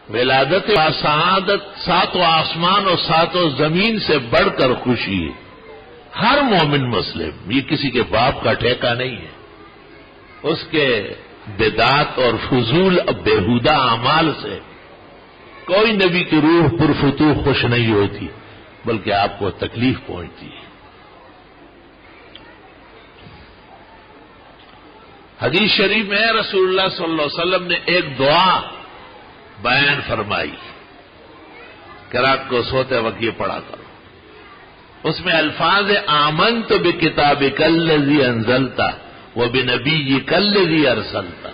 ولادت و سعادت ساتوں آسمان اور ساتوں زمین سے بڑھ کر خوشی ہے ہر مومن مسلم. یہ کسی کے باپ کا ٹھیکہ نہیں ہے. اس کے بدعت اور فضول بےہودہ اعمال سے کوئی نبی کی روح پرفتوح خوش نہیں ہوتی، بلکہ آپ کو تکلیف پہنچتی ہے. حدیث شریف میں رسول اللہ صلی اللہ علیہ وسلم نے ایک دعا بیان فرمائی کہ رات کو سوتے وقت یہ پڑھا کرو. اس میں الفاظ آمنت بکتابک الذی انزلت وبنبیک الذی ارسلت.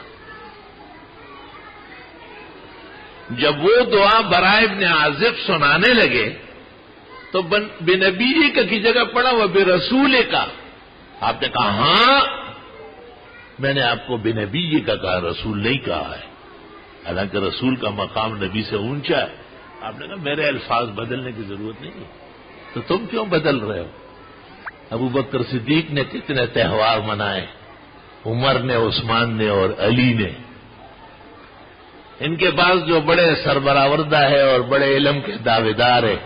جب وہ دعا برائے ابن عازب سنانے لگے تو بنبیک کی جگہ پڑھا وبرسولک. آپ نے کہا ہاں میں نے آپ کو بنبیک کا کہا، رسول نہیں کہا ہے، حالانکہ رسول کا مقام نبی سے اونچا ہے. آپ نے کہا میرے الفاظ بدلنے کی ضرورت نہیں ہے، تو تم کیوں بدل رہے ہو؟ ابو بکر صدیق نے کتنے تہوار منائے، عمر نے، عثمان نے اور علی نے. ان کے پاس جو بڑے سربراوردہ ہے اور بڑے علم کے دعوے دار ہیں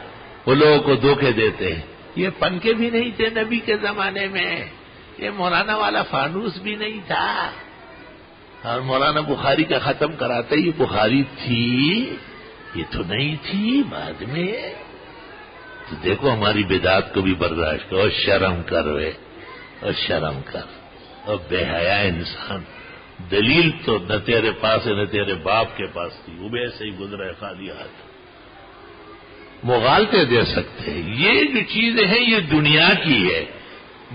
وہ لوگوں کو دھوکے دیتے ہیں. یہ پنکھے بھی نہیں تھے نبی کے زمانے میں، یہ مولانا والا فانوس بھی نہیں تھا، اور مولانا بخاری کا ختم کراتے ہی بخاری تھی، یہ تو نہیں تھی بعد میں. تو دیکھو ہماری بدعت کو بھی برداشت کرو. شرم کر رہے اور شرم کر. اور بے حیا انسان، دلیل تو نہ تیرے پاس ہے نہ تیرے باپ کے پاس تھی، وہ بھی ایسے ہی گزرے خالی ہاتھ. مغالطے دے سکتے ہیں. یہ جو چیزیں ہیں یہ دنیا کی ہے.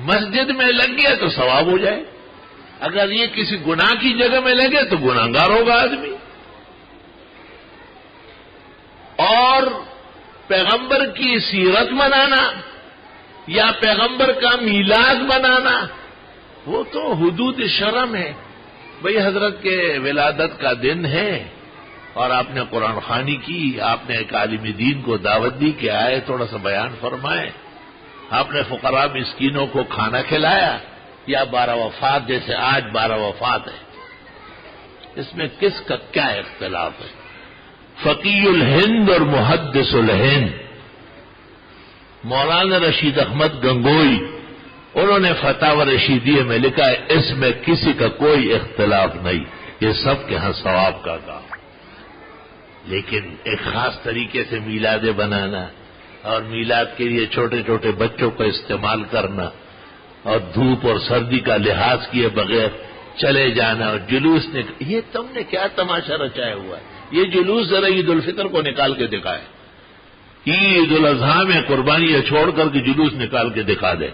مسجد میں لگ گیا تو ثواب ہو جائے، اگر یہ کسی گناہ کی جگہ میں لگے تو گناہگار ہوگا آدمی. اور پیغمبر کی سیرت منانا یا پیغمبر کا میلاد منانا وہ تو حدود شرم ہے. بھئی حضرت کے ولادت کا دن ہے اور آپ نے قرآن خوانی کی، آپ نے ایک عالم دین کو دعوت دی کہ آئے تھوڑا سا بیان فرمائے، آپ نے فقراء مسکینوں کو کھانا کھلایا، یا 12 وفات جیسے آج 12 وفات ہے. اس میں کس کا کیا اختلاف ہے؟ فقی الہند اور محدث الہند مولانا رشید احمد گنگوئی، انہوں نے فتاوی رشیدیہ میں لکھا ہے اس میں کسی کا کوئی اختلاف نہیں، یہ سب کے ہاں ثواب کا کام. لیکن ایک خاص طریقے سے میلادیں بنانا اور میلاد کے لیے چھوٹے چھوٹے بچوں کو استعمال کرنا اور دھوپ اور سردی کا لحاظ کیے بغیر چلے جانا اور جلوس یہ تم نے کیا تماشا رچایا ہوا ہے؟ یہ جلوس ذرا عید الفطر کو نکال کے دکھائے، عید الاضحیٰ میں قربانیاں چھوڑ کر کے جلوس نکال کے دکھا دے.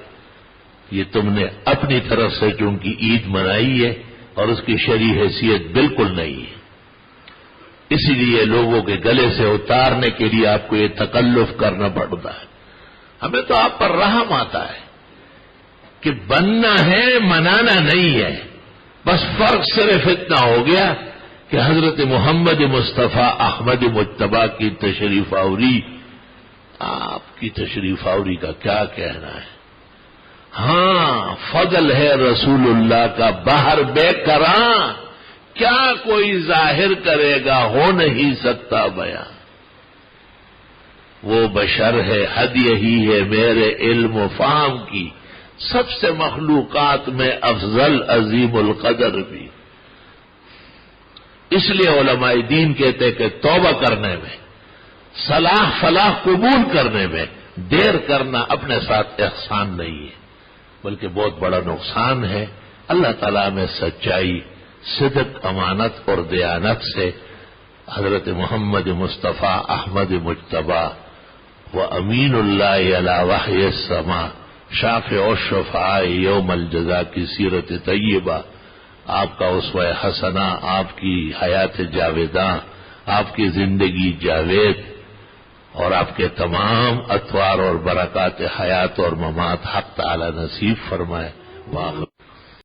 یہ تم نے اپنی طرف سے چونکہ عید منائی ہے اور اس کی شرعی حیثیت بالکل نہیں ہے، اسی لیے لوگوں کے گلے سے اتارنے کے لیے آپ کو یہ تکلف کرنا پڑتا ہے. ہمیں تو آپ پر رحم آتا ہے کہ بننا ہے منانا نہیں ہے. بس فرق صرف اتنا ہو گیا کہ حضرت محمد مصطفیٰ احمد مجتبیٰ کی تشریف آوری، آپ کی تشریف آوری کا کیا کہنا ہے. ہاں فضل ہے رسول اللہ کا باہر بے کراں، کیا کوئی ظاہر کرے گا، ہو نہیں سکتا بیان. وہ بشر ہے، حد یہی ہے میرے علم و فہم کی، سب سے مخلوقات میں افضل عظیم القدر بھی. اس لیے علماء دین کہتے ہیں کہ توبہ کرنے میں، صلاح فلاح قبول کرنے میں دیر کرنا اپنے ساتھ احسان نہیں ہے بلکہ بہت بڑا نقصان ہے. اللہ تعالیٰ میں سچائی، صدق، امانت اور دیانت سے حضرت محمد مصطفیٰ احمد مجتبیٰ و امین اللہ علی وحی السما شافع الشفعاء یوم الجزا کی سیرت طیبہ، آپ کا اسوہ حسنہ، آپ کی حیات جاویداں، آپ کی زندگی جاوید اور آپ کے تمام اطوار اور برکات حیات اور ممات حق تعالی نصیب فرمائے.